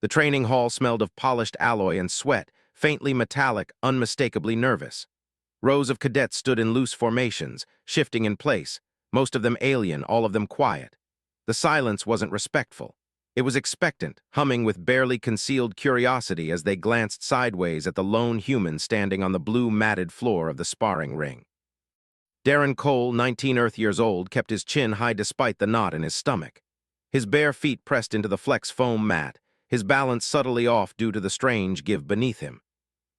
The training hall smelled of polished alloy and sweat, faintly metallic, unmistakably nervous. Rows of cadets stood in loose formations, shifting in place, most of them alien, all of them quiet. The silence wasn't respectful. It was expectant, humming with barely concealed curiosity as they glanced sideways at the lone human standing on the blue matted floor of the sparring ring. Darren Cole, 19 Earth years old, kept his chin high despite the knot in his stomach. His bare feet pressed into the flex foam mat, his balance subtly off due to the strange give beneath him.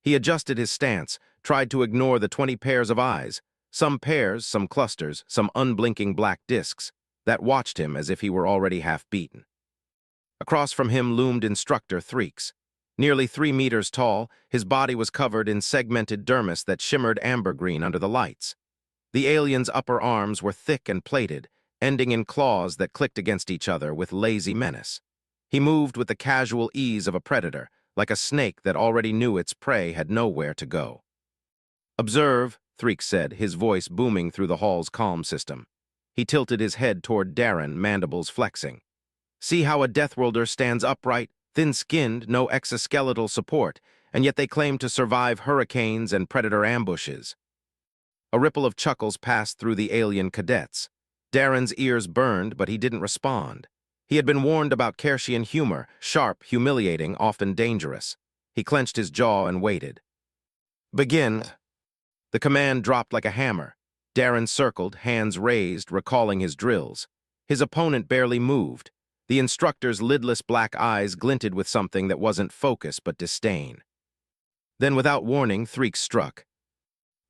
He adjusted his stance, tried to ignore the 20 pairs of eyes, some pairs, some clusters, some unblinking black discs, that watched him as if he were already half beaten. Across from him loomed Instructor Threeks. Nearly 3 meters tall, his body was covered in segmented dermis that shimmered amber-green under the lights. The alien's upper arms were thick and plated, ending in claws that clicked against each other with lazy menace. He moved with the casual ease of a predator, like a snake that already knew its prey had nowhere to go. "Observe," Threeks said, his voice booming through the hall's comm system. He tilted his head toward Darren, mandibles flexing. "See how a Deathworlder stands upright, thin-skinned, no exoskeletal support, and yet they claim to survive hurricanes and predator ambushes." A ripple of chuckles passed through the alien cadets. Darren's ears burned, but he didn't respond. He had been warned about Kershian humor, sharp, humiliating, often dangerous. He clenched his jaw and waited. "Begin." The command dropped like a hammer. Darren circled, hands raised, recalling his drills. His opponent barely moved. The instructor's lidless black eyes glinted with something that wasn't focus but disdain. Then, without warning, Threeks struck.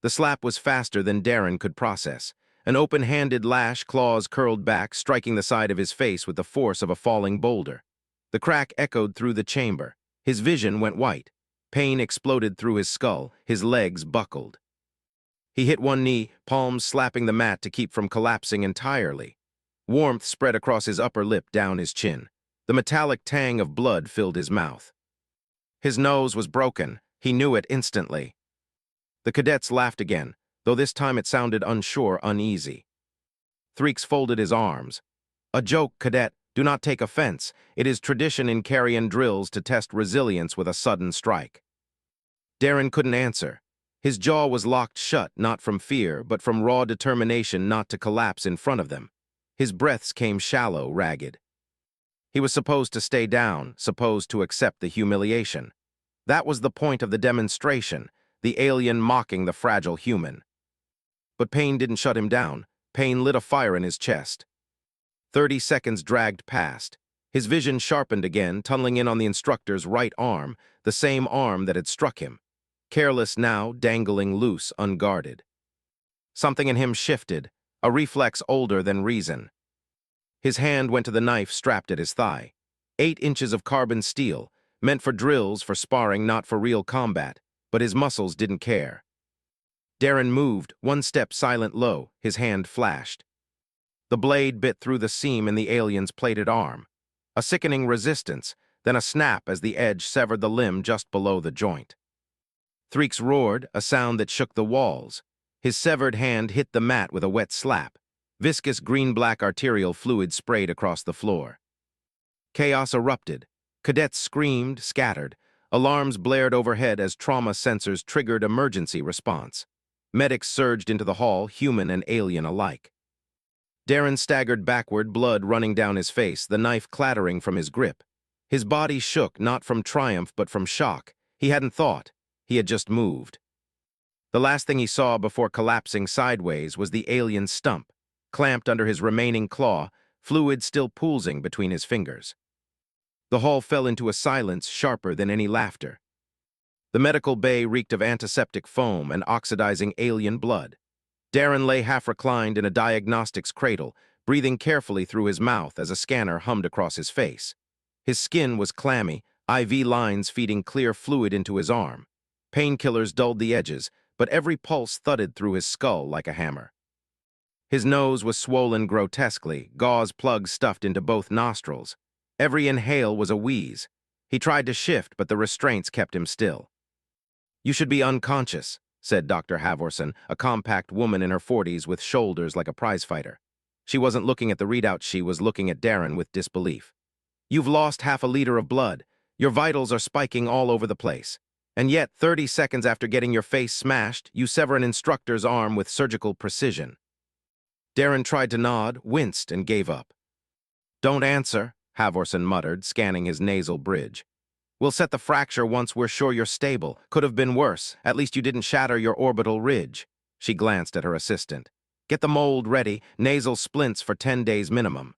The slap was faster than Darren could process. An open-handed lash, claws curled back, striking the side of his face with the force of a falling boulder. The crack echoed through the chamber. His vision went white. Pain exploded through his skull. His legs buckled. He hit one knee, palms slapping the mat to keep from collapsing entirely. Warmth spread across his upper lip down his chin. The metallic tang of blood filled his mouth. His nose was broken. He knew it instantly. The cadets laughed again, though this time it sounded unsure, uneasy. Threeks folded his arms. "A joke, cadet. Do not take offense. It is tradition in carrion drills to test resilience with a sudden strike." Darren couldn't answer. His jaw was locked shut, not from fear, but from raw determination not to collapse in front of them. His breaths came shallow, ragged. He was supposed to stay down, supposed to accept the humiliation. That was the point of the demonstration, the alien mocking the fragile human. But pain didn't shut him down. Pain lit a fire in his chest. 30 seconds dragged past. His vision sharpened again, tunneling in on the instructor's right arm, the same arm that had struck him. Careless now, dangling loose, unguarded. Something in him shifted, a reflex older than reason. His hand went to the knife strapped at his thigh. 8 inches of carbon steel, meant for drills, for sparring, not for real combat, but his muscles didn't care. Darren moved, one step silent low, his hand flashed. The blade bit through the seam in the alien's plated arm. A sickening resistance, then a snap as the edge severed the limb just below the joint. Threeks roared, a sound that shook the walls. His severed hand hit the mat with a wet slap. Viscous green-black arterial fluid sprayed across the floor. Chaos erupted. Cadets screamed, scattered. Alarms blared overhead as trauma sensors triggered emergency response. Medics surged into the hall, human and alien alike. Darren staggered backward, blood running down his face, the knife clattering from his grip. His body shook, not from triumph but from shock. He hadn't thought. He had just moved. The last thing he saw before collapsing sideways was the alien's stump, clamped under his remaining claw, fluid still poolsing between his fingers. The hall fell into a silence sharper than any laughter. The medical bay reeked of antiseptic foam and oxidizing alien blood. Darren lay half-reclined in a diagnostics cradle, breathing carefully through his mouth as a scanner hummed across his face. His skin was clammy, IV lines feeding clear fluid into his arm. Painkillers dulled the edges, but every pulse thudded through his skull like a hammer. His nose was swollen grotesquely, gauze plugs stuffed into both nostrils. Every inhale was a wheeze. He tried to shift, but the restraints kept him still. "You should be unconscious," said Dr. Havorson, a compact woman in her 40s with shoulders like a prizefighter. She wasn't looking at the readout, she was looking at Darren with disbelief. "You've lost half a liter of blood. Your vitals are spiking all over the place. And yet, 30 seconds after getting your face smashed, you sever an instructor's arm with surgical precision. Darren tried to nod, winced, and gave up. "Don't answer," Halvorsen muttered, scanning his nasal bridge. "We'll set the fracture once we're sure you're stable. Could have been worse. At least you didn't shatter your orbital ridge." She glanced at her assistant. "Get the mold ready, nasal splints for 10 days minimum."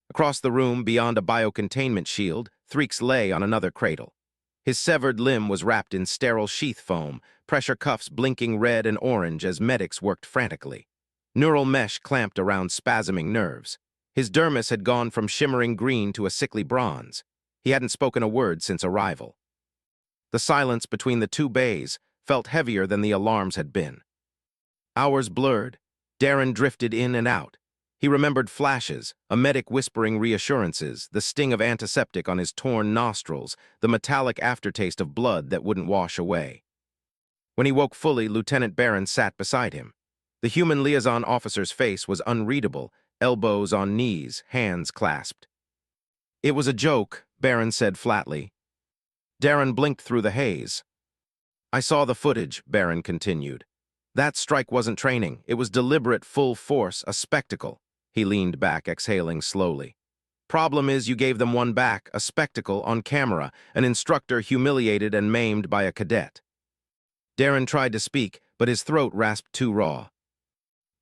Across the room, beyond a biocontainment shield, Threeks lay on another cradle. His severed limb was wrapped in sterile sheath foam, pressure cuffs blinking red and orange as medics worked frantically. Neural mesh clamped around spasming nerves. His dermis had gone from shimmering green to a sickly bronze. He hadn't spoken a word since arrival. The silence between the two bays felt heavier than the alarms had been. Hours blurred. Darren drifted in and out. He remembered flashes, a medic whispering reassurances, the sting of antiseptic on his torn nostrils, the metallic aftertaste of blood that wouldn't wash away. When he woke fully, Lieutenant Barron sat beside him. The human liaison officer's face was unreadable, elbows on knees, hands clasped. "It was a joke," Barron said flatly. Darren blinked through the haze. "I saw the footage," Barron continued. "That strike wasn't training. It was deliberate, full force, a spectacle." He leaned back, exhaling slowly. "Problem is you gave them one back, a spectacle, on camera, an instructor humiliated and maimed by a cadet." Darren tried to speak, but his throat rasped too raw.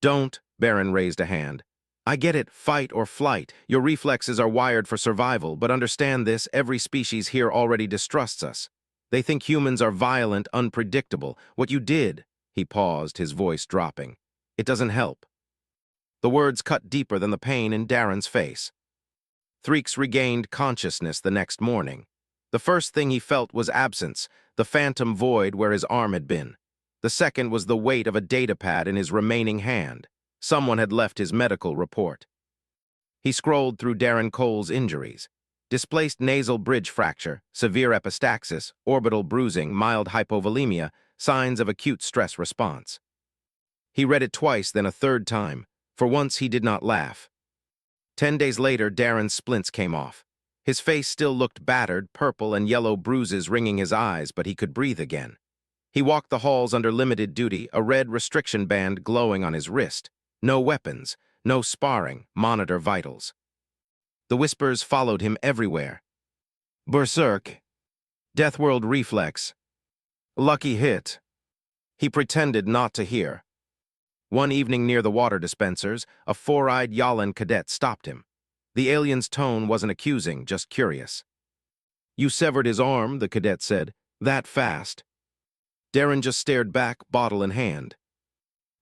"Don't," Barron raised a hand. "I get it, fight or flight. Your reflexes are wired for survival, but understand this, every species here already distrusts us. They think humans are violent, unpredictable. What you did," he paused, his voice dropping, "it doesn't help." The words cut deeper than the pain in Darren's face. Threeks regained consciousness the next morning. The first thing he felt was absence, the phantom void where his arm had been. The second was the weight of a datapad in his remaining hand. Someone had left his medical report. He scrolled through Darren Cole's injuries. Displaced nasal bridge fracture, severe epistaxis, orbital bruising, mild hypovolemia, signs of acute stress response. He read it twice, then a third time. For once, he did not laugh. 10 days later, Darren's splints came off. His face still looked battered, purple and yellow bruises ringing his eyes, but he could breathe again. He walked the halls under limited duty, a red restriction band glowing on his wrist. No weapons, no sparring, monitor vitals. The whispers followed him everywhere. "Berserk. Deathworld reflex. Lucky hit." He pretended not to hear. One evening near the water dispensers, a four-eyed Yalin cadet stopped him. The alien's tone wasn't accusing, just curious. "You severed his arm," the cadet said. "That fast." Darren just stared back, bottle in hand.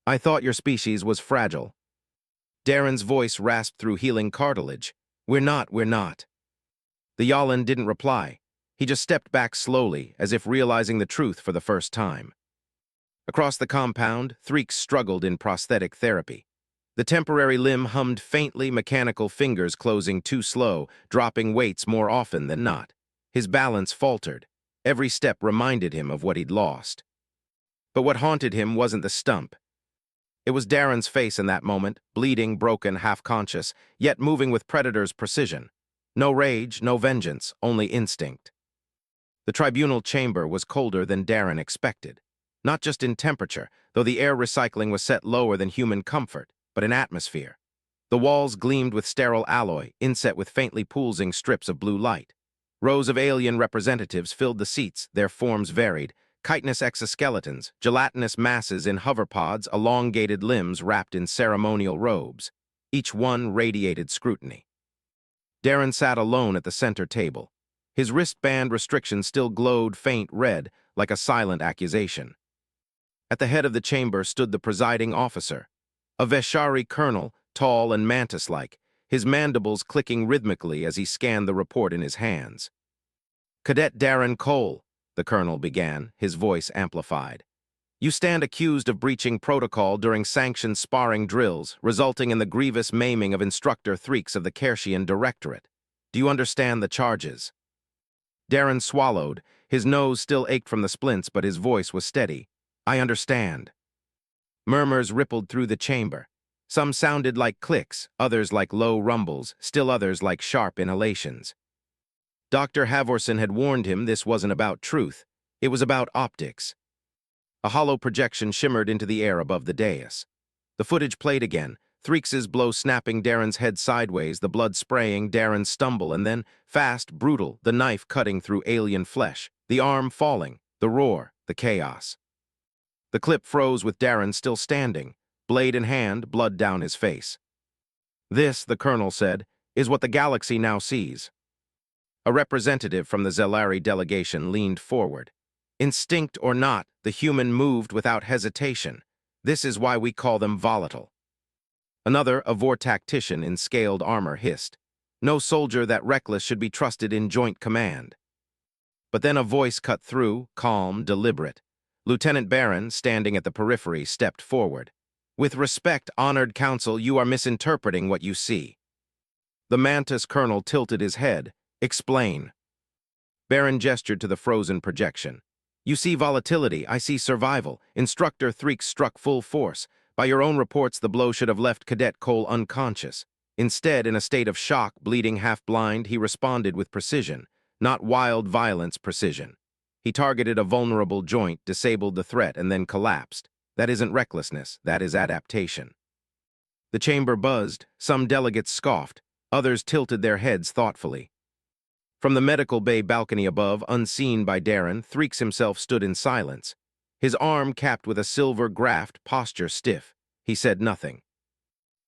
"I thought your species was fragile." Darren's voice rasped through healing cartilage. We're not. The Yalin didn't reply. He just stepped back slowly, as if realizing the truth for the first time. Across the compound, Threeks struggled in prosthetic therapy. The temporary limb hummed faintly, mechanical fingers closing too slow, dropping weights more often than not. His balance faltered. Every step reminded him of what he'd lost. But what haunted him wasn't the stump. It was Darren's face in that moment, bleeding, broken, half-conscious, yet moving with Predator's precision. No rage, no vengeance, only instinct. The tribunal chamber was colder than Darren expected. Not just in temperature, though the air recycling was set lower than human comfort, but in atmosphere. The walls gleamed with sterile alloy, inset with faintly pulsing strips of blue light. Rows of alien representatives filled the seats, their forms varied, chitinous exoskeletons, gelatinous masses in hoverpods, elongated limbs wrapped in ceremonial robes. Each one radiated scrutiny. Darren sat alone at the center table. His wristband restriction still glowed faint red, like a silent accusation. At the head of the chamber stood the presiding officer, a Veshari colonel, tall and mantis-like, his mandibles clicking rhythmically as he scanned the report in his hands. "Cadet Darren Cole," the colonel began, his voice amplified. "You stand accused of breaching protocol during sanctioned sparring drills, resulting in the grievous maiming of Instructor Threeks of the Kershian Directorate. Do you understand the charges?" Darren swallowed. His nose still ached from the splints, but his voice was steady. "I understand." Murmurs rippled through the chamber. Some sounded like clicks, others like low rumbles, still others like sharp inhalations. Dr. Havorson had warned him this wasn't about truth. It was about optics. A hollow projection shimmered into the air above the dais. The footage played again, Threaks's blow snapping Darren's head sideways, the blood spraying, Darren's stumble, and then, fast, brutal, the knife cutting through alien flesh, the arm falling, the roar, the chaos. The clip froze with Darren still standing, blade in hand, blood down his face. This, the colonel said, is what the galaxy now sees. A representative from the Zelari delegation leaned forward. Instinct or not, the human moved without hesitation. This is why we call them volatile. Another, a vortactician in scaled armor, hissed. No soldier that reckless should be trusted in joint command. But then a voice cut through, calm, deliberate. Lieutenant Barron, standing at the periphery, stepped forward. With respect, honored counsel, you are misinterpreting what you see. The Mantis colonel tilted his head. Explain. Barron gestured to the frozen projection. You see volatility, I see survival. Instructor Threaks struck full force. By your own reports, the blow should have left Cadet Cole unconscious. Instead, in a state of shock, bleeding half-blind, he responded with precision. Not wild violence precision. He targeted a vulnerable joint, disabled the threat, and then collapsed. That isn't recklessness, that is adaptation. The chamber buzzed, some delegates scoffed, others tilted their heads thoughtfully. From the medical bay balcony above, unseen by Darren, Threaks himself stood in silence. His arm capped with a silver graft, posture stiff. He said nothing.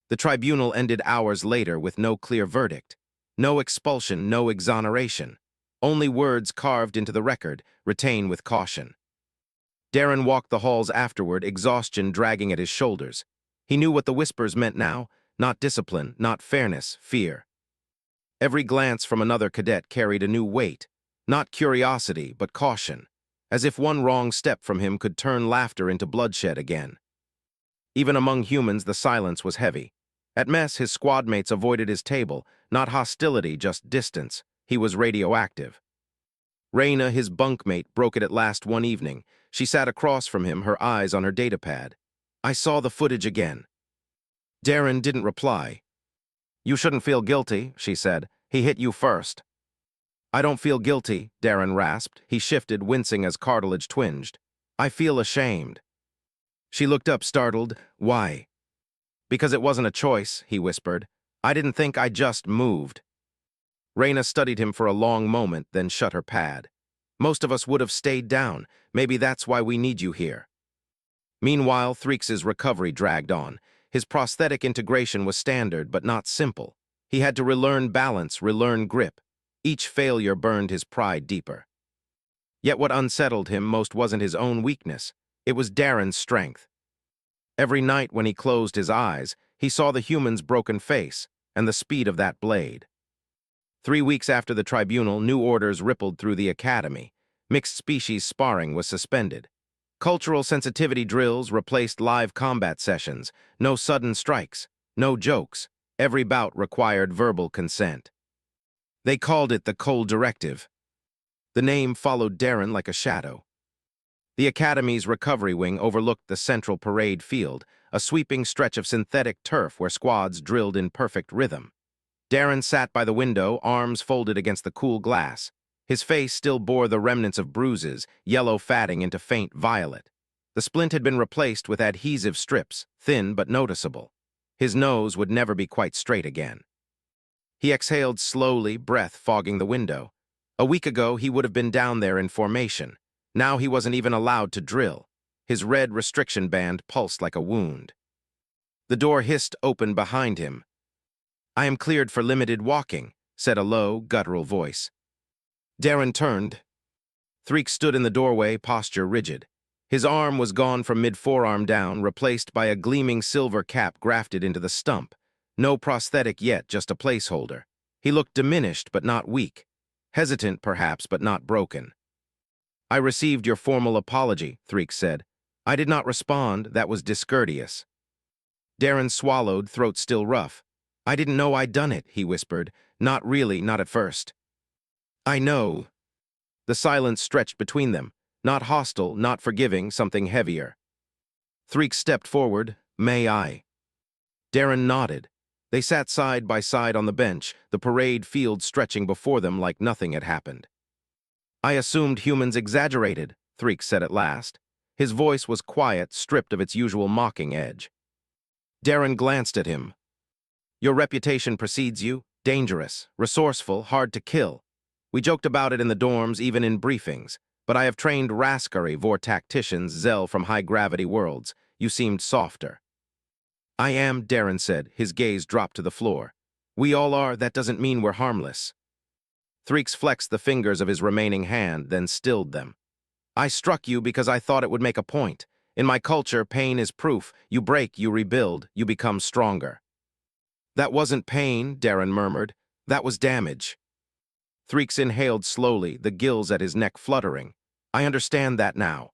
The tribunal ended hours later with no clear verdict. No expulsion, no exoneration. Only words carved into the record, retain with caution. Darren walked the halls afterward, exhaustion dragging at his shoulders. He knew what the whispers meant now, not discipline, not fairness, fear. Every glance from another cadet carried a new weight, not curiosity, but caution, as if one wrong step from him could turn laughter into bloodshed again. Even among humans, the silence was heavy. At mess, his squad mates avoided his table, not hostility, just distance. He was radioactive. Raina, his bunkmate, broke it at last one evening. She sat across from him, her eyes on her datapad. I saw the footage again. Darren didn't reply. You shouldn't feel guilty, she said. He hit you first. I don't feel guilty, Darren rasped. He shifted, wincing as cartilage twinged. I feel ashamed. She looked up, startled. Why? Because it wasn't a choice, he whispered. I didn't think, I just moved. Raina studied him for a long moment, then shut her pad. Most of us would have stayed down. Maybe that's why we need you here. Meanwhile, Threaks's recovery dragged on. His prosthetic integration was standard, but not simple. He had to relearn balance, relearn grip. Each failure burned his pride deeper. Yet what unsettled him most wasn't his own weakness. It was Darren's strength. Every night when he closed his eyes, he saw the human's broken face and the speed of that blade. 3 weeks after the tribunal, new orders rippled through the academy. Mixed species sparring was suspended. Cultural sensitivity drills replaced live combat sessions. No sudden strikes, no jokes. Every bout required verbal consent. They called it the Cole Directive. The name followed Darren like a shadow. The Academy's recovery wing overlooked the central parade field, a sweeping stretch of synthetic turf where squads drilled in perfect rhythm. Darren sat by the window, arms folded against the cool glass. His face still bore the remnants of bruises, yellow fatting into faint violet. The splint had been replaced with adhesive strips, thin but noticeable. His nose would never be quite straight again. He exhaled slowly, breath fogging the window. A week ago, he would have been down there in formation. Now he wasn't even allowed to drill. His red restriction band pulsed like a wound. The door hissed open behind him. I am cleared for limited walking, said a low, guttural voice. Darren turned. Threak stood in the doorway, posture rigid. His arm was gone from mid-forearm down, replaced by a gleaming silver cap grafted into the stump. No prosthetic yet, just a placeholder. He looked diminished, but not weak. Hesitant, perhaps, but not broken. I received your formal apology, Threak said. I did not respond, that was discourteous. Darren swallowed, throat still rough. I didn't know I'd done it, he whispered. Not really, not at first. I know. The silence stretched between them. Not hostile, not forgiving, something heavier. Threak stepped forward. May I? Darren nodded. They sat side by side on the bench, the parade field stretching before them like nothing had happened. "I assumed humans exaggerated," Threek said at last. His voice was quiet, stripped of its usual mocking edge. Darren glanced at him. "Your reputation precedes you. Dangerous, resourceful, hard to kill. We joked about it in the dorms, even in briefings. But I have trained Raskari vor tacticians, Zell from high-gravity worlds. You seemed softer." "I am," Darren said, his gaze dropped to the floor. "We all are, that doesn't mean we're harmless." Threeks flexed the fingers of his remaining hand, then stilled them. "I struck you because I thought it would make a point. In my culture, pain is proof. You break, you rebuild, you become stronger." "That wasn't pain," Darren murmured. "That was damage." Threeks inhaled slowly, the gills at his neck fluttering. "I understand that now."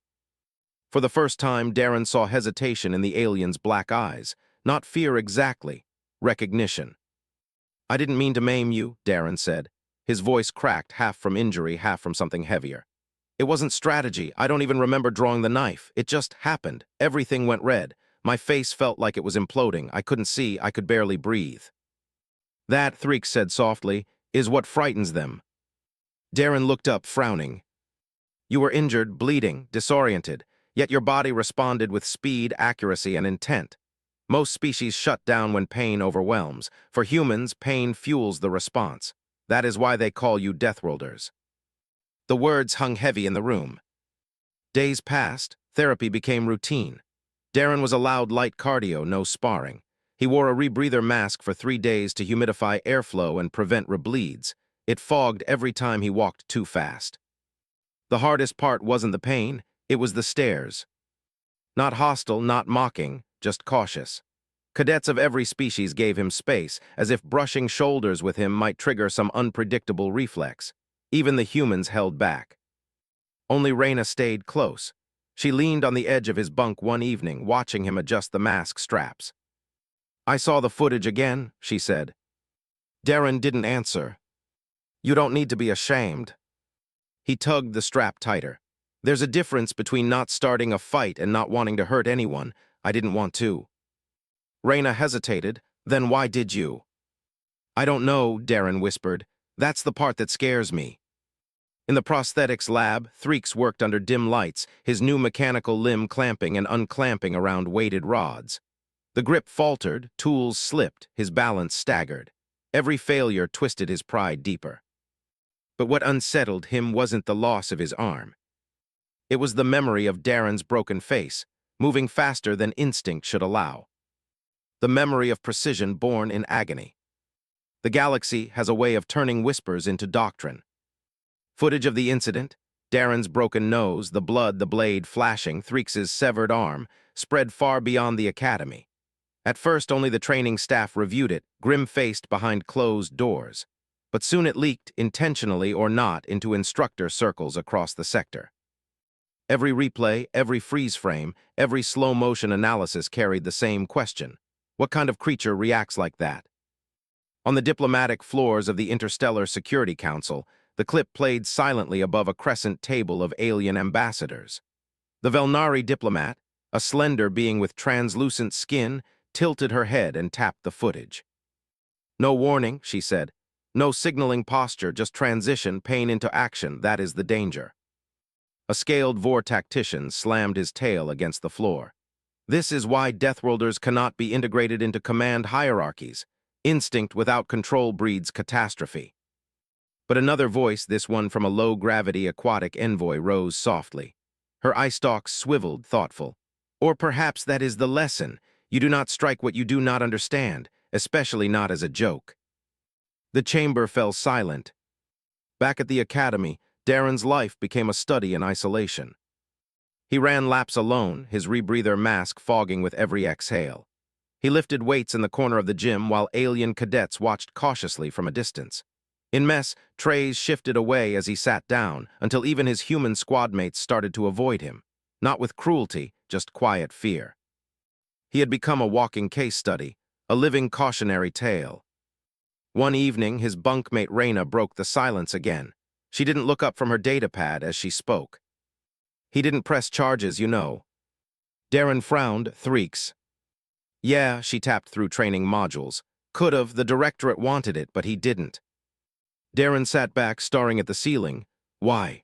For the first time, Darren saw hesitation in the alien's black eyes. Not fear exactly, recognition. "I didn't mean to maim you," Darren said. His voice cracked, half from injury, half from something heavier. "It wasn't strategy. I don't even remember drawing the knife. It just happened. Everything went red. My face felt like it was imploding. I couldn't see. I could barely breathe." "That," Threeks said softly, "is what frightens them." Darren looked up, frowning. "You were injured, bleeding, disoriented, yet your body responded with speed, accuracy, and intent. Most species shut down when pain overwhelms. For humans, pain fuels the response. That is why they call you Deathworlders." The words hung heavy in the room. Days passed. Therapy became routine. Darren was allowed light cardio, no sparring. He wore a rebreather mask for 3 days to humidify airflow and prevent rebleeds. It fogged every time he walked too fast. The hardest part wasn't the pain, it was the stares. Not hostile, not mocking, just cautious. Cadets of every species gave him space, as if brushing shoulders with him might trigger some unpredictable reflex. Even the humans held back. Only Reyna stayed close. She leaned on the edge of his bunk one evening, watching him adjust the mask straps. "I saw the footage again," she said. Darren didn't answer. "You don't need to be ashamed." He tugged the strap tighter. "There's a difference between not starting a fight and not wanting to hurt anyone. I didn't want to." Reyna hesitated. "Then why did you?" "I don't know," Darren whispered. "That's the part that scares me." In the prosthetics lab, Threeks worked under dim lights, his new mechanical limb clamping and unclamping around weighted rods. The grip faltered, tools slipped, his balance staggered. Every failure twisted his pride deeper. But what unsettled him wasn't the loss of his arm. It was the memory of Darren's broken face, moving faster than instinct should allow. The memory of precision born in agony. The galaxy has a way of turning whispers into doctrine. Footage of the incident, Darren's broken nose, the blood, the blade flashing, Threeks' severed arm, spread far beyond the academy. At first, only the training staff reviewed it, grim-faced behind closed doors. But soon it leaked, intentionally or not, into instructor circles across the sector. Every replay, every freeze frame, every slow-motion analysis carried the same question. What kind of creature reacts like that? On the diplomatic floors of the Interstellar Security Council, the clip played silently above a crescent table of alien ambassadors. The Velnari diplomat, a slender being with translucent skin, tilted her head and tapped the footage. "No warning," she said. "No signaling posture, just transition, pain into action, that is the danger." A scaled vor tactician slammed his tail against the floor. "This is why Deathworlders cannot be integrated into command hierarchies. Instinct without control breeds catastrophe." But another voice, this one from a low-gravity aquatic envoy, rose softly. Her eye stalks swiveled, thoughtful. "Or perhaps that is the lesson. You do not strike what you do not understand, especially not as a joke." The chamber fell silent. Back at the academy, Darren's life became a study in isolation. He ran laps alone, his rebreather mask fogging with every exhale. He lifted weights in the corner of the gym while alien cadets watched cautiously from a distance. In mess, trays shifted away as he sat down, until even his human squadmates started to avoid him. Not with cruelty, just quiet fear. He had become a walking case study, a living cautionary tale. One evening, his bunkmate Reyna broke the silence again. She didn't look up from her datapad as she spoke. "He didn't press charges, you know." Darren frowned, Threeks. "Yeah," she tapped through training modules. Could've, the directorate wanted it, but he didn't. Darren sat back, staring at the ceiling. Why?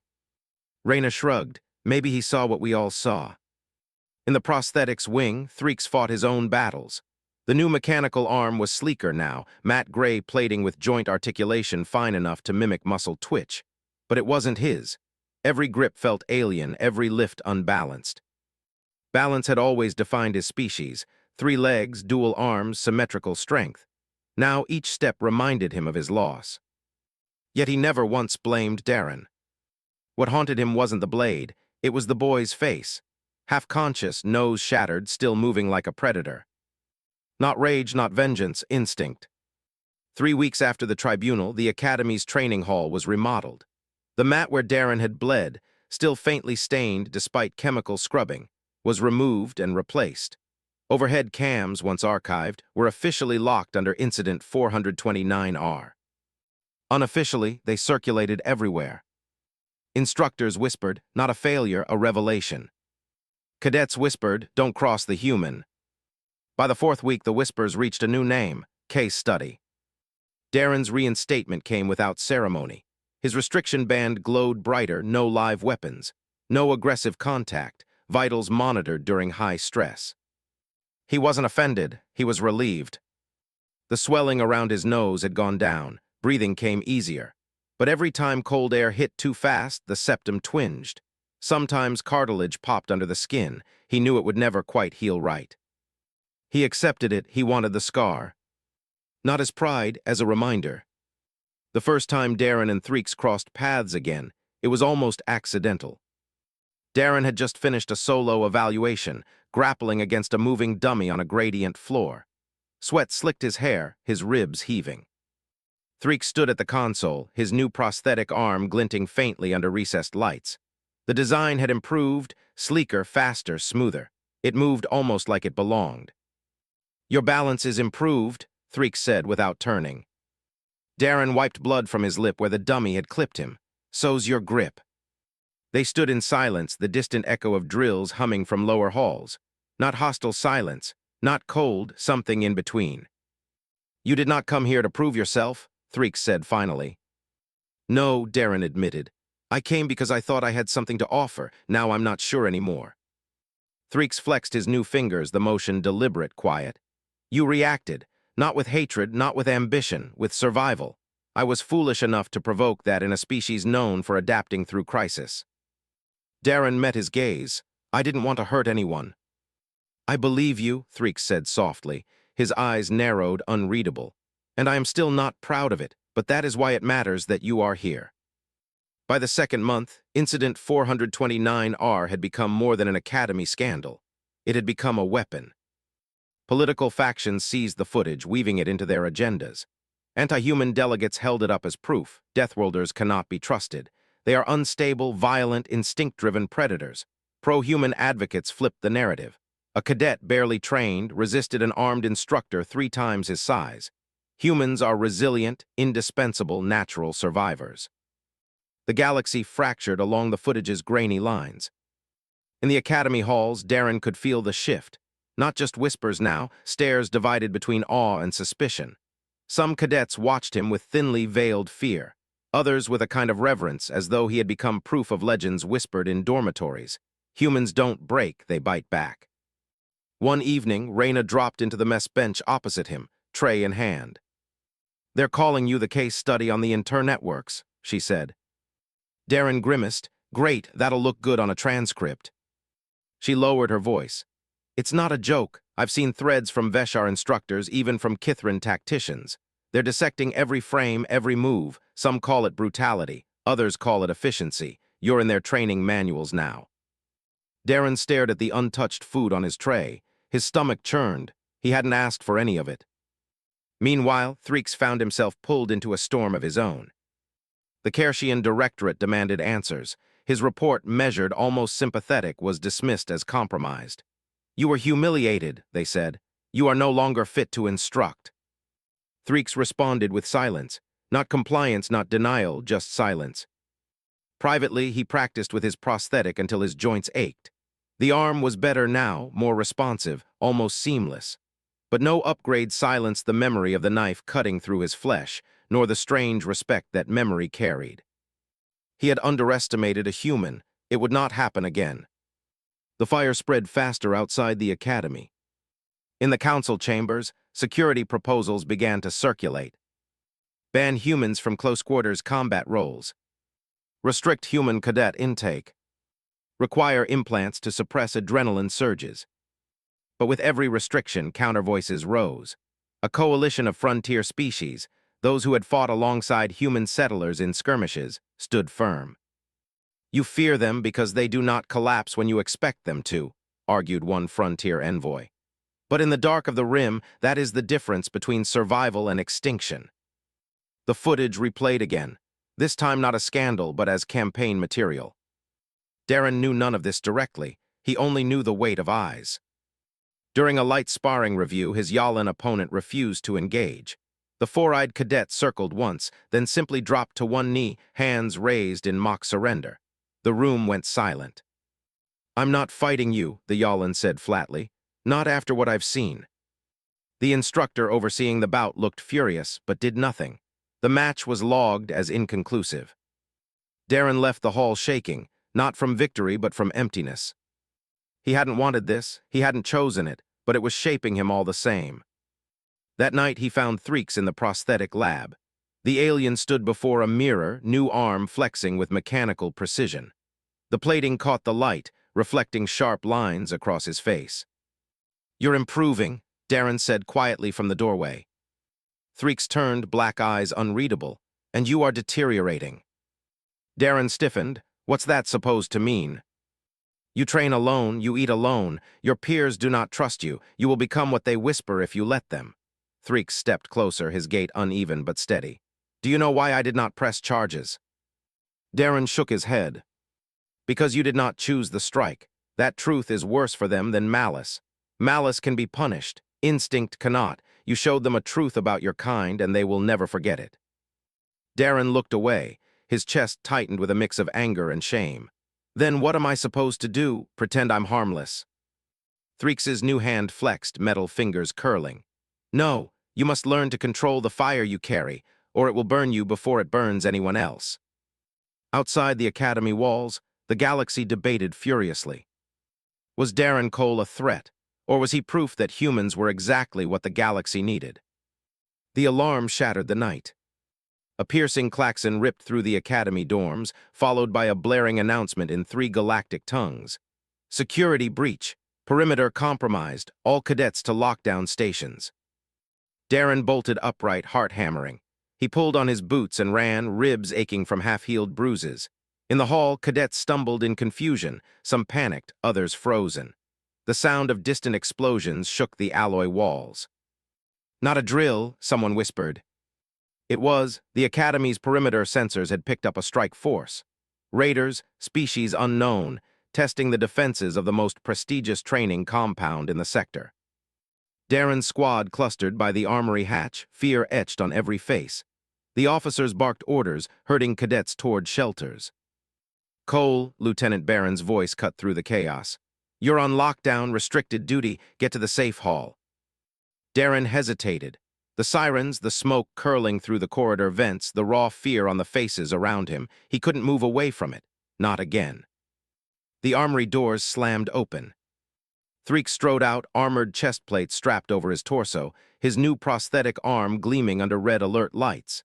Reyna shrugged. Maybe he saw what we all saw. In the prosthetics wing, Threeks fought his own battles. The new mechanical arm was sleeker now, matte gray plating with joint articulation fine enough to mimic muscle twitch. But it wasn't his. Every grip felt alien, every lift unbalanced. Balance had always defined his species. 3 legs, dual arms, symmetrical strength. Now each step reminded him of his loss. Yet he never once blamed Darren. What haunted him wasn't the blade, it was the boy's face. Half-conscious, nose shattered, still moving like a predator. Not rage, not vengeance, instinct. 3 weeks after the tribunal, the Academy's training hall was remodeled. The mat where Darren had bled, still faintly stained despite chemical scrubbing, was removed and replaced. Overhead cams, once archived, were officially locked under Incident 429R. Unofficially, they circulated everywhere. Instructors whispered, not a failure, a revelation. Cadets whispered, don't cross the human. By the 4th week, the whispers reached a new name, case study. Darren's reinstatement came without ceremony. His restriction band glowed brighter, no live weapons, no aggressive contact, vitals monitored during high stress. He wasn't offended, he was relieved. The swelling around his nose had gone down, breathing came easier. But every time cold air hit too fast, the septum twinged. Sometimes cartilage popped under the skin. He knew it would never quite heal right. He accepted it, he wanted the scar. Not as pride, as a reminder. The first time Darren and Threeks crossed paths again, it was almost accidental. Darren had just finished a solo evaluation, grappling against a moving dummy on a gradient floor. Sweat slicked his hair, his ribs heaving. Threeks stood at the console, his new prosthetic arm glinting faintly under recessed lights. The design had improved, sleeker, faster, smoother. It moved almost like it belonged. Your balance is improved, Threeks said without turning. Darren wiped blood from his lip where the dummy had clipped him. So's your grip. They stood in silence, the distant echo of drills humming from lower halls. Not hostile silence, not cold, something in between. You did not come here to prove yourself, Threeks said finally. No, Darren admitted. I came because I thought I had something to offer. Now I'm not sure anymore. Threeks flexed his new fingers, the motion deliberate, quiet. You reacted, not with hatred, not with ambition, with survival. I was foolish enough to provoke that in a species known for adapting through crisis. Darren met his gaze. I didn't want to hurt anyone. I believe you, Threeks said softly, his eyes narrowed, unreadable. And I am still not proud of it, but that is why it matters that you are here. By the 2nd month, Incident 429R had become more than an Academy scandal. It had become a weapon. Political factions seized the footage, weaving it into their agendas. Anti-human delegates held it up as proof. Deathworlders cannot be trusted. They are unstable, violent, instinct-driven predators. Pro-human advocates flipped the narrative. A cadet barely trained resisted an armed instructor 3 times his size. Humans are resilient, indispensable, natural survivors. The galaxy fractured along the footage's grainy lines. In the Academy halls, Darren could feel the shift. Not just whispers now, stares divided between awe and suspicion. Some cadets watched him with thinly veiled fear. Others with a kind of reverence, as though he had become proof of legends whispered in dormitories. Humans don't break, they bite back. One evening, Reyna dropped into the mess bench opposite him, tray in hand. They're calling you the case study on the internetworks, she said. Darren grimaced. Great, that'll look good on a transcript. She lowered her voice. It's not a joke. I've seen threads from Veshar instructors, even from Kithran tacticians. They're dissecting every frame, every move. Some call it brutality. Others call it efficiency. You're in their training manuals now. Darren stared at the untouched food on his tray. His stomach churned. He hadn't asked for any of it. Meanwhile, Threeks found himself pulled into a storm of his own. The Kershian Directorate demanded answers. His report, measured, almost sympathetic, was dismissed as compromised. You were humiliated, they said. You are no longer fit to instruct. Threeks responded with silence. Not compliance, not denial, just silence. Privately, he practiced with his prosthetic until his joints ached. The arm was better now, more responsive, almost seamless. But no upgrade silenced the memory of the knife cutting through his flesh, nor the strange respect that memory carried. He had underestimated a human. It would not happen again. The fire spread faster outside the academy. In the council chambers, security proposals began to circulate. Ban humans from close-quarters combat roles. Restrict human cadet intake. Require implants to suppress adrenaline surges. But with every restriction, counter-voices rose. A coalition of frontier species, those who had fought alongside human settlers in skirmishes, stood firm. You fear them because they do not collapse when you expect them to, argued one frontier envoy. But in the dark of the Rim, that is the difference between survival and extinction. The footage replayed again, this time not a scandal but as campaign material. Darren knew none of this directly, he only knew the weight of eyes. During a light sparring review, his Yalan opponent refused to engage. The four-eyed cadet circled once, then simply dropped to one knee, hands raised in mock surrender. The room went silent. "I'm not fighting you," the Yalan said flatly. "Not after what I've seen." The instructor overseeing the bout looked furious, but did nothing. The match was logged as inconclusive. Darren left the hall shaking, not from victory but from emptiness. He hadn't wanted this, he hadn't chosen it, but it was shaping him all the same. That night he found Threeks in the prosthetic lab. The alien stood before a mirror, new arm flexing with mechanical precision. The plating caught the light, reflecting sharp lines across his face. "You're improving," Darren said quietly from the doorway. Threeks turned, black eyes unreadable. "And you are deteriorating." Darren stiffened. "What's that supposed to mean?" "You train alone, you eat alone. Your peers do not trust you. You will become what they whisper if you let them." Threeks stepped closer, his gait uneven but steady. "Do you know why I did not press charges?" Darren shook his head. "Because you did not choose the strike. That truth is worse for them than malice. Malice can be punished. Instinct cannot. You showed them a truth about your kind, and they will never forget it." Darren looked away. His chest tightened with a mix of anger and shame. "Then what am I supposed to do? Pretend I'm harmless?" Threeks's new hand flexed, metal fingers curling. "No, you must learn to control the fire you carry, or it will burn you before it burns anyone else." Outside the academy walls, the galaxy debated furiously. Was Darren Cole a threat, or was he proof that humans were exactly what the galaxy needed? The alarm shattered the night. A piercing klaxon ripped through the academy dorms, followed by a blaring announcement in 3 galactic tongues. "Security breach. Perimeter compromised. All cadets to lockdown stations." Darren bolted upright, heart hammering. He pulled on his boots and ran, ribs aching from half-healed bruises. In the hall, cadets stumbled in confusion, some panicked, others frozen. The sound of distant explosions shook the alloy walls. "Not a drill," someone whispered. It was. The Academy's perimeter sensors had picked up a strike force. Raiders, species unknown, testing the defenses of the most prestigious training compound in the sector. Darren's squad clustered by the armory hatch, fear etched on every face. The officers barked orders, herding cadets toward shelters. "Cole," Lieutenant Barron's voice cut through the chaos. "You're on lockdown, restricted duty. Get to the safe hall." Darren hesitated. The sirens, the smoke curling through the corridor vents, the raw fear on the faces around him. He couldn't move away from it. Not again. The armory doors slammed open. Threek strode out, armored chest plate strapped over his torso, his new prosthetic arm gleaming under red alert lights.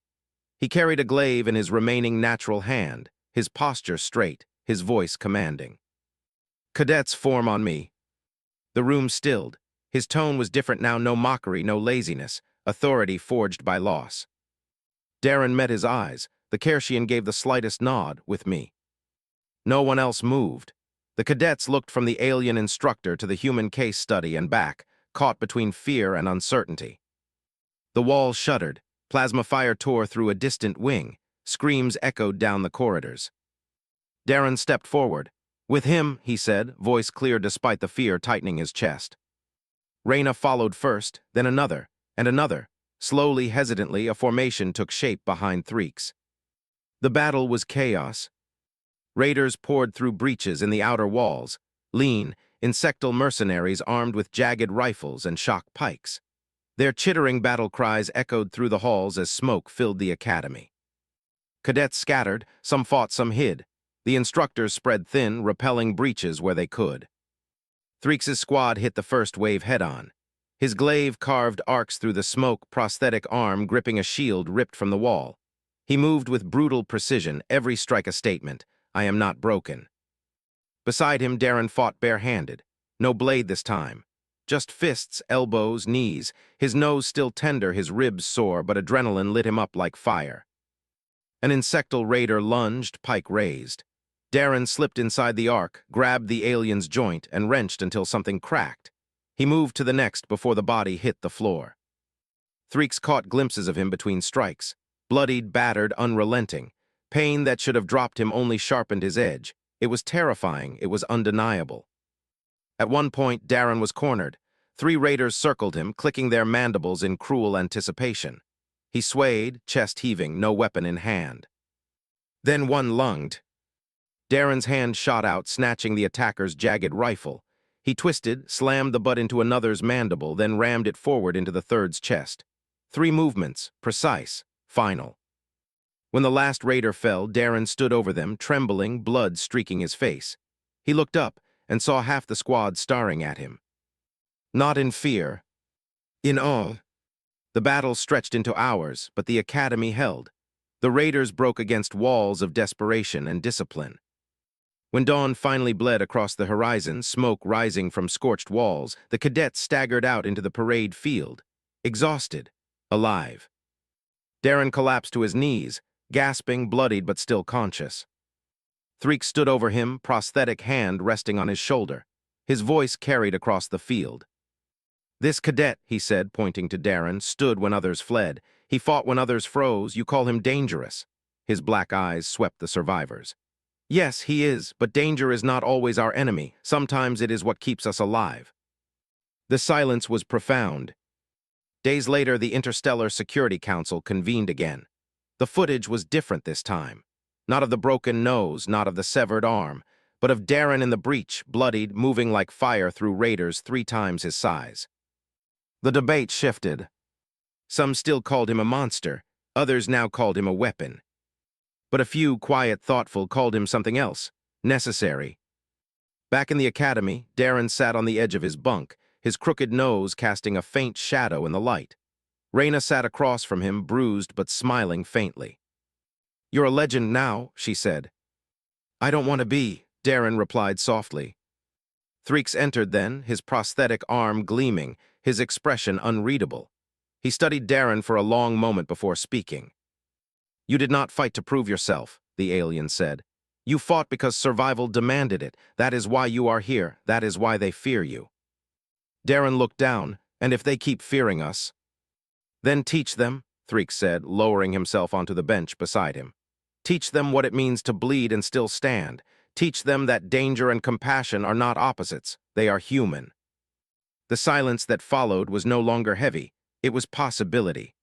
He carried a glaive in his remaining natural hand, his posture straight, his voice commanding. "Cadets, form on me." The room stilled. His tone was different now, no mockery, no laziness, authority forged by loss. Darren met his eyes. The Kershian gave the slightest nod, "With me." No one else moved. The cadets looked from the alien instructor to the human case study and back, caught between fear and uncertainty. The walls shuddered. Plasma fire tore through a distant wing. Screams echoed down the corridors. Darren stepped forward. "With him," he said, voice clear despite the fear tightening his chest. Reyna followed first, then another, and another. Slowly, hesitantly, a formation took shape behind Threeks. The battle was chaos. Raiders poured through breaches in the outer walls, lean, insectal mercenaries armed with jagged rifles and shock pikes. Their chittering battle cries echoed through the halls as smoke filled the academy. Cadets scattered, some fought, some hid. The instructors spread thin, repelling breaches where they could. Threeks' squad hit the first wave head-on. His glaive carved arcs through the smoke, prosthetic arm gripping a shield ripped from the wall. He moved with brutal precision, every strike a statement. I am not broken. Beside him, Darren fought barehanded. No blade this time. Just fists, elbows, knees. His nose still tender, his ribs sore, but adrenaline lit him up like fire. An insectal raider lunged, pike raised. Darren slipped inside the arc, grabbed the alien's joint, and wrenched until something cracked. He moved to the next before the body hit the floor. Threeks caught glimpses of him between strikes. Bloodied, battered, unrelenting. Pain that should have dropped him only sharpened his edge. It was terrifying, it was undeniable. At one point, Darren was cornered. 3 raiders circled him, clicking their mandibles in cruel anticipation. He swayed, chest heaving, no weapon in hand. Then one lunged. Darren's hand shot out, snatching the attacker's jagged rifle. He twisted, slammed the butt into another's mandible, then rammed it forward into the third's chest. 3 movements, precise, final. When the last raider fell, Darren stood over them, trembling, blood streaking his face. He looked up and saw half the squad staring at him. Not in fear, in awe. The battle stretched into hours, but the academy held. The raiders broke against walls of desperation and discipline. When dawn finally bled across the horizon, smoke rising from scorched walls, the cadets staggered out into the parade field, exhausted, alive. Darren collapsed to his knees, gasping, bloodied but still conscious. Threeks stood over him, prosthetic hand resting on his shoulder. His voice carried across the field. This cadet, he said, pointing to Darren, stood when others fled. He fought when others froze. You call him dangerous. His black eyes swept the survivors. Yes, he is, but danger is not always our enemy. Sometimes it is what keeps us alive. The silence was profound. Days later, the Interstellar Security Council convened again. The footage was different this time. Not of the broken nose, not of the severed arm, but of Darren in the breach, bloodied, moving like fire through raiders 3 times his size. The debate shifted. Some still called him a monster, others now called him a weapon. But a few, quiet, thoughtful, called him something else, necessary. Back in the academy, Darren sat on the edge of his bunk, his crooked nose casting a faint shadow in the light. Raina sat across from him, bruised but smiling faintly. You're a legend now, she said. I don't want to be, Darren replied softly. Threeks entered then, his prosthetic arm gleaming, his expression unreadable. He studied Darren for a long moment before speaking. You did not fight to prove yourself, the alien said. You fought because survival demanded it. That is why you are here. That is why they fear you. Darren looked down, and if they keep fearing us, then teach them, Threeks said, lowering himself onto the bench beside him. Teach them what it means to bleed and still stand. Teach them that danger and compassion are not opposites. They are human. The silence that followed was no longer heavy. It was possibility.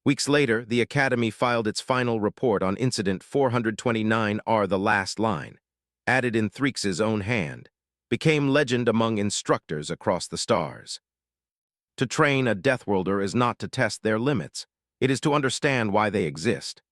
Weeks later, the Academy filed its final report on Incident 429R, the last line, added in Threeks' own hand, became legend among instructors across the stars. To train a Deathworlder is not to test their limits. It is to understand why they exist.